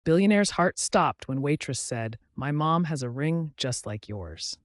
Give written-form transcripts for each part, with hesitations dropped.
Billionaire's heart stopped when Waitress said, "My mom has a ring just like yours."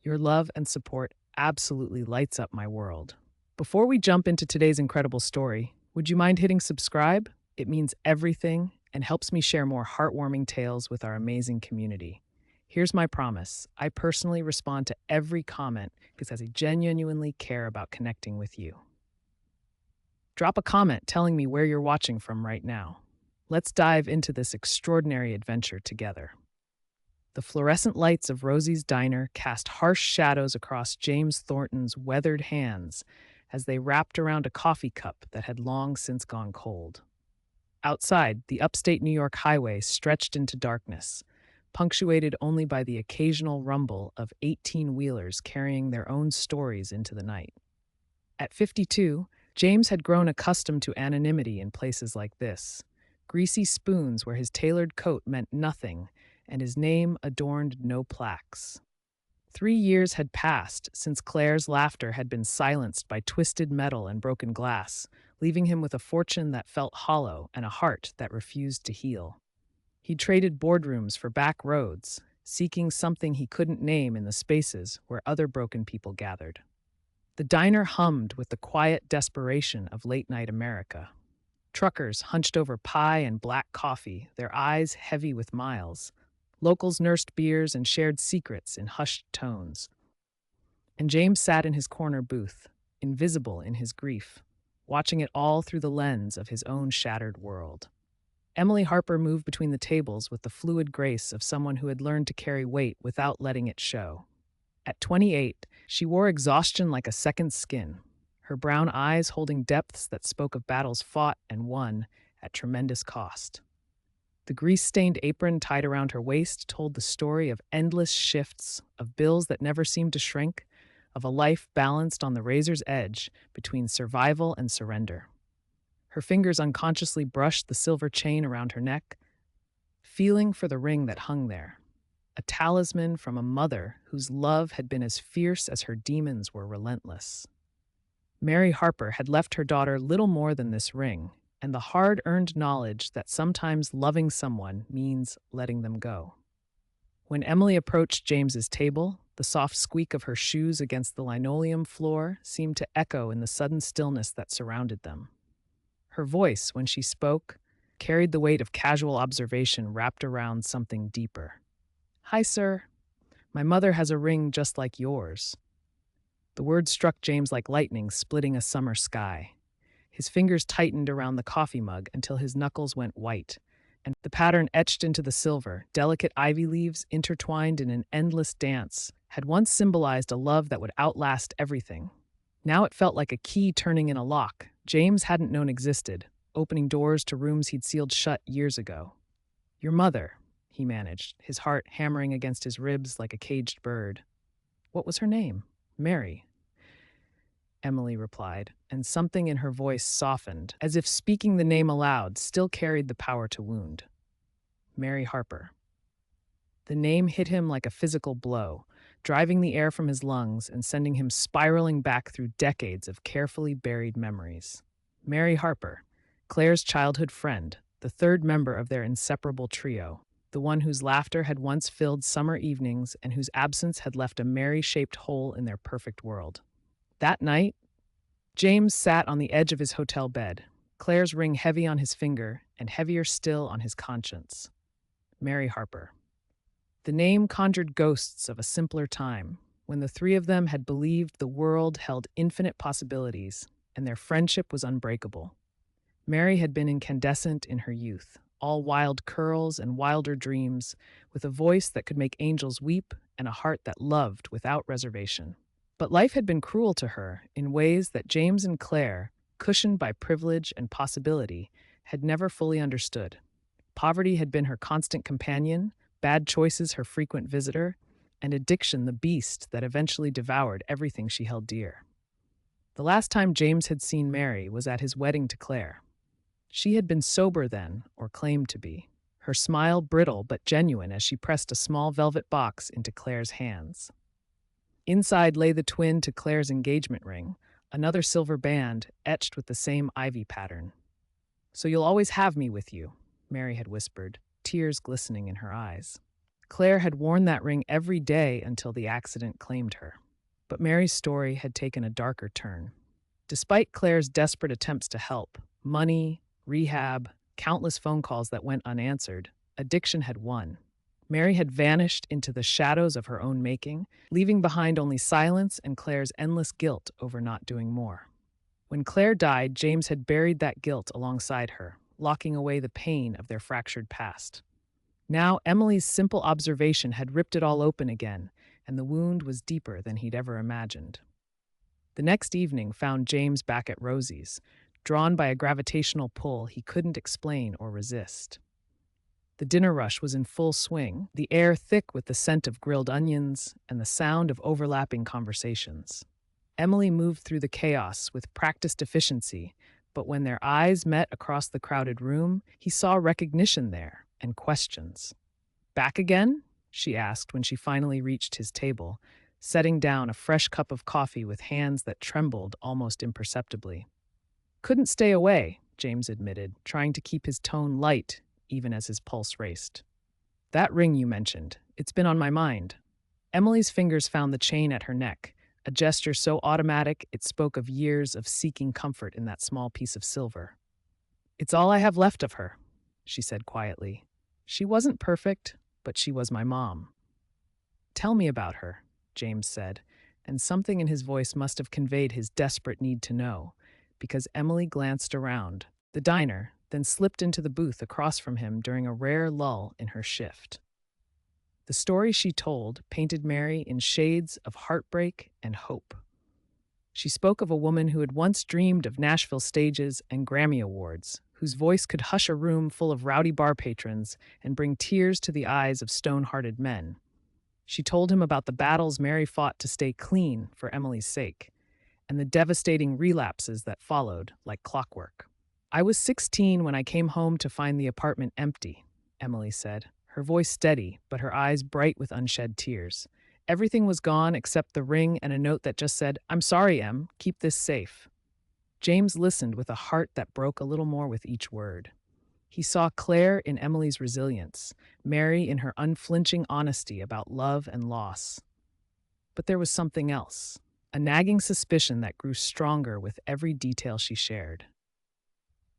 Your love and support absolutely lights up my world. Before we jump into today's incredible story, would you mind hitting subscribe? It means everything and helps me share more heartwarming tales with our amazing community. Here's my promise. I personally respond to every comment because I genuinely care about connecting with you. Drop a comment telling me where you're watching from right now. Let's dive into this extraordinary adventure together. The fluorescent lights of Rosie's diner cast harsh shadows across James Thornton's weathered hands as they wrapped around a coffee cup that had long since gone cold. Outside, the upstate New York highway stretched into darkness, punctuated only by the occasional rumble of 18-wheelers carrying their own stories into the night. At 52, James had grown accustomed to anonymity in places like this, greasy spoons where his tailored coat meant nothing and his name adorned no plaques. 3 years had passed since Claire's laughter had been silenced by twisted metal and broken glass, leaving him with a fortune that felt hollow and a heart that refused to heal. He traded boardrooms for back roads, seeking something he couldn't name in the spaces where other broken people gathered. The diner hummed with the quiet desperation of late-night America. Truckers hunched over pie and black coffee, their eyes heavy with miles. Locals nursed beers and shared secrets in hushed tones. And James sat in his corner booth, invisible in his grief, watching it all through the lens of his own shattered world. Emily Harper moved between the tables with the fluid grace of someone who had learned to carry weight without letting it show. At 28, she wore exhaustion like a second skin, her brown eyes holding depths that spoke of battles fought and won at tremendous cost. The grease-stained apron tied around her waist told the story of endless shifts, of bills that never seemed to shrink, of a life balanced on the razor's edge between survival and surrender. Her fingers unconsciously brushed the silver chain around her neck, feeling for the ring that hung there, a talisman from a mother whose love had been as fierce as her demons were relentless. Mary Harper had left her daughter little more than this ring, and the hard-earned knowledge that sometimes loving someone means letting them go. When Emily approached James's table, the soft squeak of her shoes against the linoleum floor seemed to echo in the sudden stillness that surrounded them. Her voice, when she spoke, carried the weight of casual observation wrapped around something deeper. "Hi, sir. My mother has a ring just like yours." The words struck James like lightning, splitting a summer sky. His fingers tightened around the coffee mug until his knuckles went white, and the pattern etched into the silver, delicate ivy leaves intertwined in an endless dance, had once symbolized a love that would outlast everything. Now it felt like a key turning in a lock James hadn't known existed, opening doors to rooms he'd sealed shut years ago. "Your mother," he managed, his heart hammering against his ribs like a caged bird. "What was her name?" "Mary," Emily replied, and something in her voice softened, as if speaking the name aloud still carried the power to wound. "Mary Harper." The name hit him like a physical blow, driving the air from his lungs and sending him spiraling back through decades of carefully buried memories. Mary Harper, Claire's childhood friend, the third member of their inseparable trio, the one whose laughter had once filled summer evenings and whose absence had left a Mary-shaped hole in their perfect world. That night, James sat on the edge of his hotel bed, Claire's ring heavy on his finger and heavier still on his conscience. Mary Harper. The name conjured ghosts of a simpler time, when the three of them had believed the world held infinite possibilities and their friendship was unbreakable. Mary had been incandescent in her youth, all wild curls and wilder dreams, with a voice that could make angels weep and a heart that loved without reservation. But life had been cruel to her in ways that James and Claire, cushioned by privilege and possibility, had never fully understood. Poverty had been her constant companion, bad choices her frequent visitor, and addiction the beast that eventually devoured everything she held dear. The last time James had seen Mary was at his wedding to Claire. She had been sober then, or claimed to be, her smile brittle but genuine as she pressed a small velvet box into Claire's hands. Inside lay the twin to Claire's engagement ring, another silver band etched with the same ivy pattern. "So you'll always have me with you," Mary had whispered, tears glistening in her eyes. Claire had worn that ring every day until the accident claimed her. But Mary's story had taken a darker turn. Despite Claire's desperate attempts to help, money, rehab, countless phone calls that went unanswered, addiction had won. Mary had vanished into the shadows of her own making, leaving behind only silence and Claire's endless guilt over not doing more. When Claire died, James had buried that guilt alongside her, locking away the pain of their fractured past. Now, Emily's simple observation had ripped it all open again, and the wound was deeper than he'd ever imagined. The next evening found James back at Rosie's, drawn by a gravitational pull he couldn't explain or resist. The dinner rush was in full swing, the air thick with the scent of grilled onions and the sound of overlapping conversations. Emily moved through the chaos with practiced efficiency, but when their eyes met across the crowded room, he saw recognition there and questions. "Back again?" she asked when she finally reached his table, setting down a fresh cup of coffee with hands that trembled almost imperceptibly. "Couldn't stay away," James admitted, trying to keep his tone light even as his pulse raced. "That ring you mentioned, it's been on my mind." Emily's fingers found the chain at her neck, a gesture so automatic it spoke of years of seeking comfort in that small piece of silver. "It's all I have left of her," she said quietly. "She wasn't perfect, but she was my mom." "Tell me about her," James said, and something in his voice must have conveyed his desperate need to know, because Emily glanced around the diner, then slipped into the booth across from him during a rare lull in her shift. The story she told painted Mary in shades of heartbreak and hope. She spoke of a woman who had once dreamed of Nashville stages and Grammy Awards, whose voice could hush a room full of rowdy bar patrons and bring tears to the eyes of stone-hearted men. She told him about the battles Mary fought to stay clean for Emily's sake, and the devastating relapses that followed like clockwork. "I was 16 when I came home to find the apartment empty," Emily said, her voice steady, but her eyes bright with unshed tears. "Everything was gone except the ring and a note that just said, 'I'm sorry, Em, keep this safe.'" James listened with a heart that broke a little more with each word. He saw Claire in Emily's resilience, Mary in her unflinching honesty about love and loss. But there was something else, a nagging suspicion that grew stronger with every detail she shared.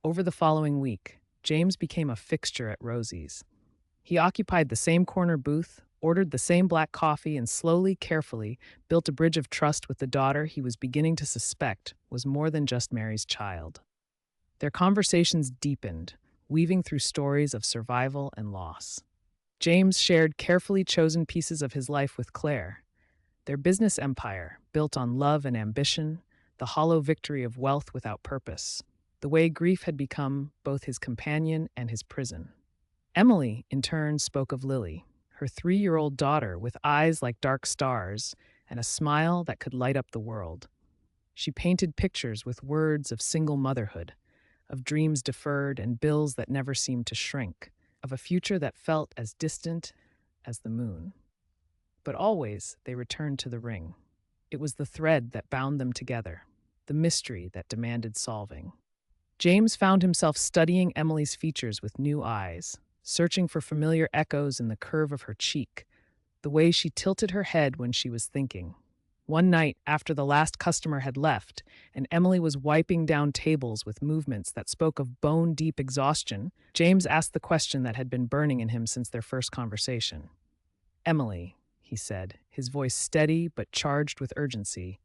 Over the following week, James became a fixture at Rosie's. He occupied the same corner booth, ordered the same black coffee, and slowly, carefully, built a bridge of trust with the daughter he was beginning to suspect was more than just Mary's child. Their conversations deepened, weaving through stories of survival and loss. James shared carefully chosen pieces of his life with Claire. Their business empire, built on love and ambition, the hollow victory of wealth without purpose, the way grief had become both his companion and his prison. Emily, in turn, spoke of Lily, her 3-year-old daughter with eyes like dark stars and a smile that could light up the world. She painted pictures with words of single motherhood, of dreams deferred and bills that never seemed to shrink, of a future that felt as distant as the moon. But always they returned to the ring. It was the thread that bound them together, the mystery that demanded solving. James found himself studying Emily's features with new eyes, searching for familiar echoes in the curve of her cheek, the way she tilted her head when she was thinking. One night, after the last customer had left, and Emily was wiping down tables with movements that spoke of bone-deep exhaustion, James asked the question that had been burning in him since their first conversation. "Emily," he said, his voice steady but charged with urgency,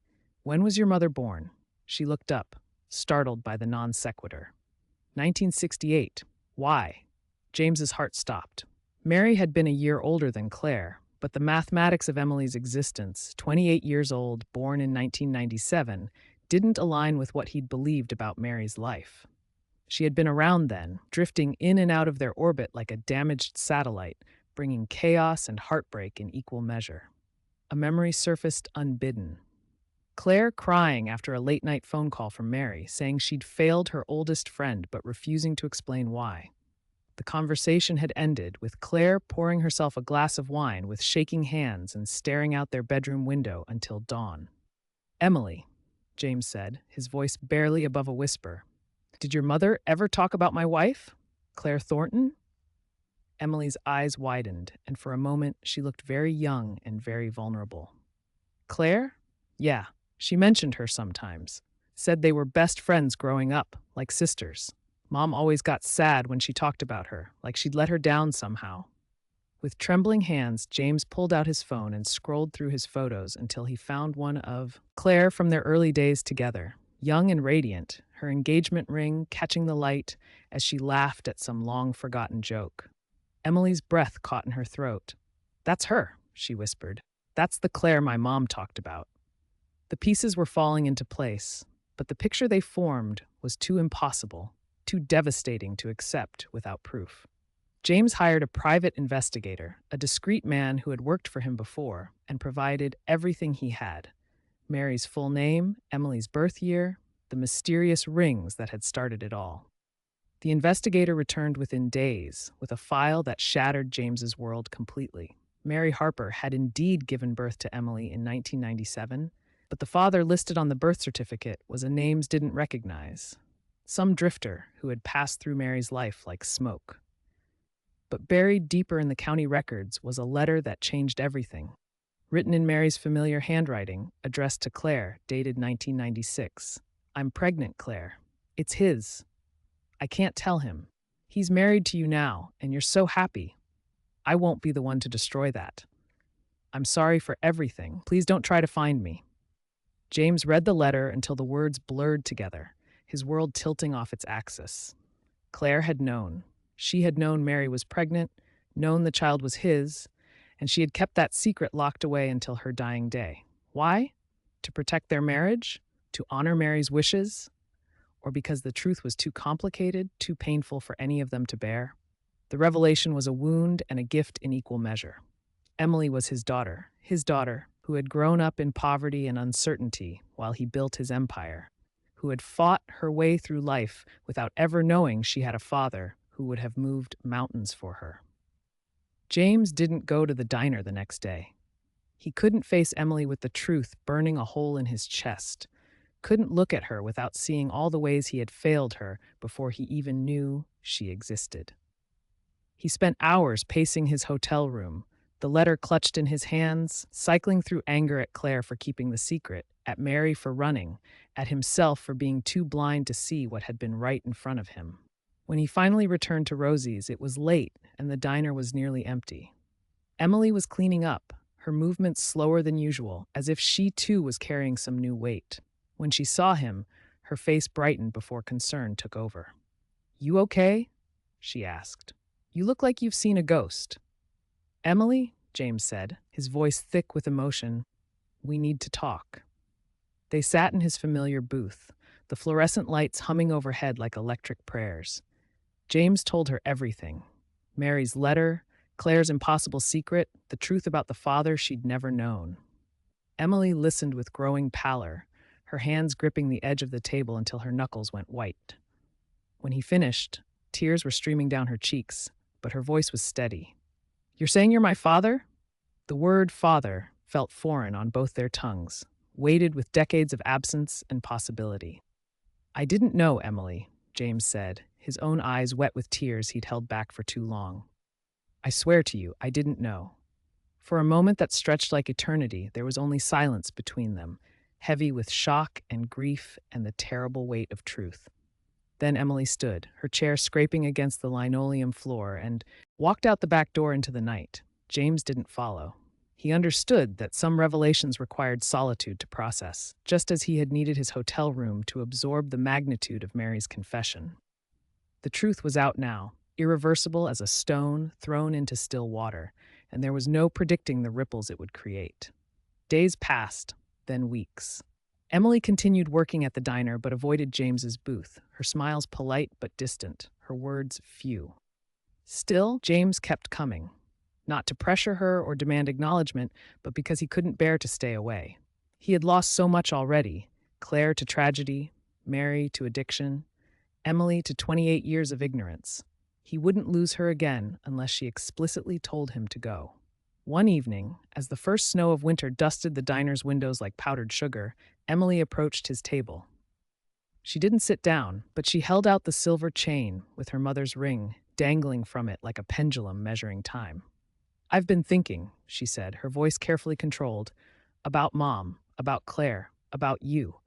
"when was your mother born?" She looked up, startled by the non sequitur. 1968. Why? James's heart stopped. Mary had been a year older than Claire, but the mathematics of Emily's existence, 28 years old, born in 1997, didn't align with what he'd believed about Mary's life. She had been around then, drifting in and out of their orbit like a damaged satellite, bringing chaos and heartbreak in equal measure. A memory surfaced unbidden. Claire crying after a late-night phone call from Mary, saying she'd failed her oldest friend but refusing to explain why. The conversation had ended with Claire pouring herself a glass of wine with shaking hands and staring out their bedroom window until dawn. "Emily," James said, his voice barely above a whisper, "did your mother ever talk about my wife?" Claire Thornton? Emily's eyes widened, and for a moment she looked very young and very vulnerable. Claire? Yeah, she mentioned her sometimes. Said they were best friends growing up, like sisters. Mom always got sad when she talked about her, like she'd let her down somehow. With trembling hands, James pulled out his phone and scrolled through his photos until he found one of Claire from their early days together, young and radiant, her engagement ring catching the light as she laughed at some long-forgotten joke. Emily's breath caught in her throat. "That's her," she whispered. "That's the Claire my mom talked about." The pieces were falling into place, but the picture they formed was too impossible, too devastating to accept without proof. James hired a private investigator, a discreet man who had worked for him before, and provided everything he had: Mary's full name, Emily's birth year, the mysterious rings that had started it all. The investigator returned within days with a file that shattered James's world completely. Mary Harper had indeed given birth to Emily in 1997, but the father listed on the birth certificate was a name didn't recognize. Some drifter who had passed through Mary's life like smoke. But buried deeper in the county records was a letter that changed everything. Written in Mary's familiar handwriting, addressed to Claire, dated 1996. "I'm pregnant, Claire. It's his. I can't tell him. He's married to you now, and you're so happy. I won't be the one to destroy that. I'm sorry for everything. Please don't try to find me." James read the letter until the words blurred together, his world tilting off its axis. Claire had known. She had known Mary was pregnant, known the child was his, and she had kept that secret locked away until her dying day. Why? To protect their marriage? To honor Mary's wishes? Or because the truth was too complicated, too painful for any of them to bear? The revelation was a wound and a gift in equal measure. Emily was his daughter, who had grown up in poverty and uncertainty while he built his empire, who had fought her way through life without ever knowing she had a father who would have moved mountains for her. James didn't go to the diner the next day. He couldn't face Emily with the truth burning a hole in his chest, couldn't look at her without seeing all the ways he had failed her before he even knew she existed. He spent hours pacing his hotel room, the letter clutched in his hands, cycling through anger at Claire for keeping the secret, at Mary for running, at himself for being too blind to see what had been right in front of him. When he finally returned to Rosie's, it was late and the diner was nearly empty. Emily was cleaning up, her movements slower than usual, as if she too was carrying some new weight. When she saw him, her face brightened before concern took over. "You okay?" she asked. "You look like you've seen a ghost." "Emily," James said, his voice thick with emotion, "we need to talk." They sat in his familiar booth, the fluorescent lights humming overhead like electric prayers. James told her everything. Mary's letter, Claire's impossible secret, the truth about the father she'd never known. Emily listened with growing pallor, her hands gripping the edge of the table until her knuckles went white. When he finished, tears were streaming down her cheeks, but her voice was steady. "You're saying you're my father?" The word father felt foreign on both their tongues, weighted with decades of absence and possibility. "I didn't know, Emily," James said, his own eyes wet with tears he'd held back for too long. "I swear to you, I didn't know." For a moment that stretched like eternity, there was only silence between them, heavy with shock and grief and the terrible weight of truth. Then Emily stood, her chair scraping against the linoleum floor, and walked out the back door into the night. James didn't follow. He understood that some revelations required solitude to process, just as he had needed his hotel room to absorb the magnitude of Mary's confession. The truth was out now, irreversible as a stone thrown into still water, and there was no predicting the ripples it would create. Days passed, then weeks. Emily continued working at the diner but avoided James's booth, her smiles polite but distant, her words few. Still, James kept coming. Not to pressure her or demand acknowledgement, but because he couldn't bear to stay away. He had lost so much already: Claire to tragedy, Mary to addiction, Emily to 28 years of ignorance. He wouldn't lose her again unless she explicitly told him to go. One evening, as the first snow of winter dusted the diner's windows like powdered sugar, Emily approached his table. She didn't sit down, but she held out the silver chain with her mother's ring, dangling from it like a pendulum measuring time. "I've been thinking," she said, her voice carefully controlled, "about Mom, about Claire, about you.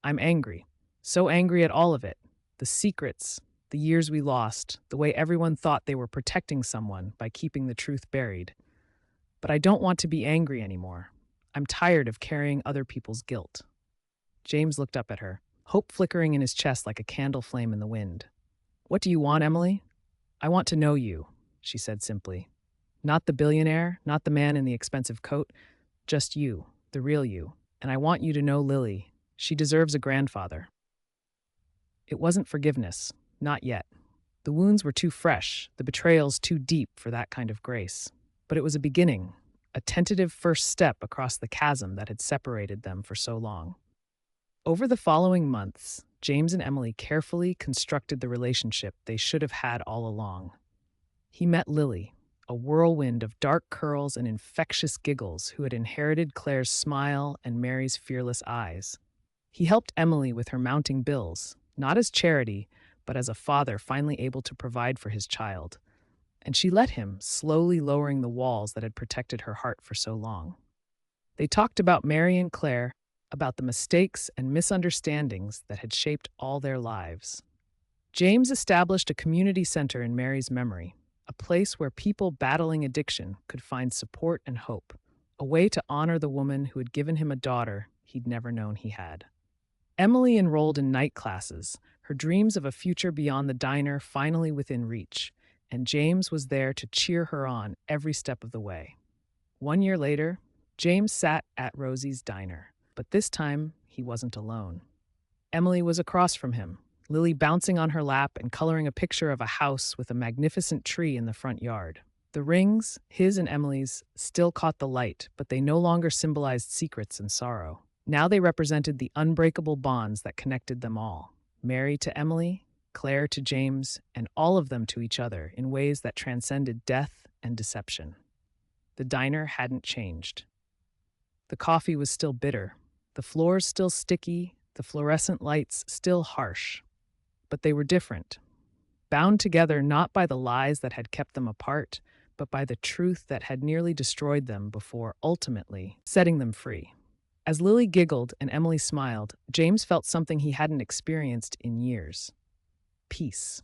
I'm angry. So angry at all of it. The secrets, the years we lost, the way everyone thought they were protecting someone by keeping the truth buried. But I don't want to be angry anymore. I'm tired of carrying other people's guilt." James looked up at her, hope flickering in his chest like a candle flame in the wind. "What do you want, Emily?" "I want to know you," she said simply. "Not the billionaire, not the man in the expensive coat, just you, the real you. And I want you to know Lily. She deserves a grandfather." It wasn't forgiveness, not yet. The wounds were too fresh, the betrayals too deep for that kind of grace. But it was a beginning, a tentative first step across the chasm that had separated them for so long. Over the following months, James and Emily carefully constructed the relationship they should have had all along. He met Lily, a whirlwind of dark curls and infectious giggles who had inherited Claire's smile and Mary's fearless eyes. He helped Emily with her mounting bills, not as charity, but as a father finally able to provide for his child. And she let him, slowly lowering the walls that had protected her heart for so long. They talked about Mary and Claire, about the mistakes and misunderstandings that had shaped all their lives. James established a community center in Mary's memory, a place where people battling addiction could find support and hope, a way to honor the woman who had given him a daughter he'd never known he had. Emily enrolled in night classes, her dreams of a future beyond the diner finally within reach, and James was there to cheer her on every step of the way. 1 year later, James sat at Rosie's diner, but this time he wasn't alone. Emily was across from him, Lily bouncing on her lap and coloring a picture of a house with a magnificent tree in the front yard. The rings, his and Emily's, still caught the light, but they no longer symbolized secrets and sorrow. Now they represented the unbreakable bonds that connected them all. Mary to Emily, Claire to James, and all of them to each other in ways that transcended death and deception. The diner hadn't changed. The coffee was still bitter, the floors still sticky, the fluorescent lights still harsh. But they were different, bound together not by the lies that had kept them apart, but by the truth that had nearly destroyed them before ultimately setting them free. As Lily giggled and Emily smiled, James felt something he hadn't experienced in years. Peace.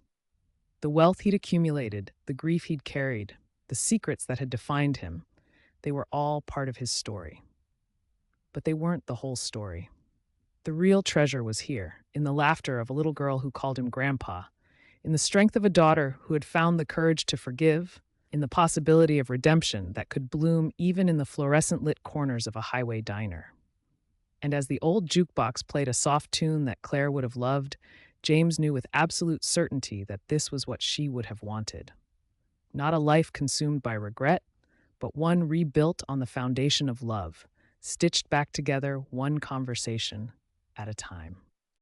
The wealth he'd accumulated, the grief he'd carried, the secrets that had defined him, they were all part of his story. But they weren't the whole story. The real treasure was here, in the laughter of a little girl who called him Grandpa, in the strength of a daughter who had found the courage to forgive, in the possibility of redemption that could bloom even in the fluorescent-lit corners of a highway diner. And as the old jukebox played a soft tune that Claire would have loved, James knew with absolute certainty that this was what she would have wanted. Not a life consumed by regret, but one rebuilt on the foundation of love, stitched back together one conversation at a time.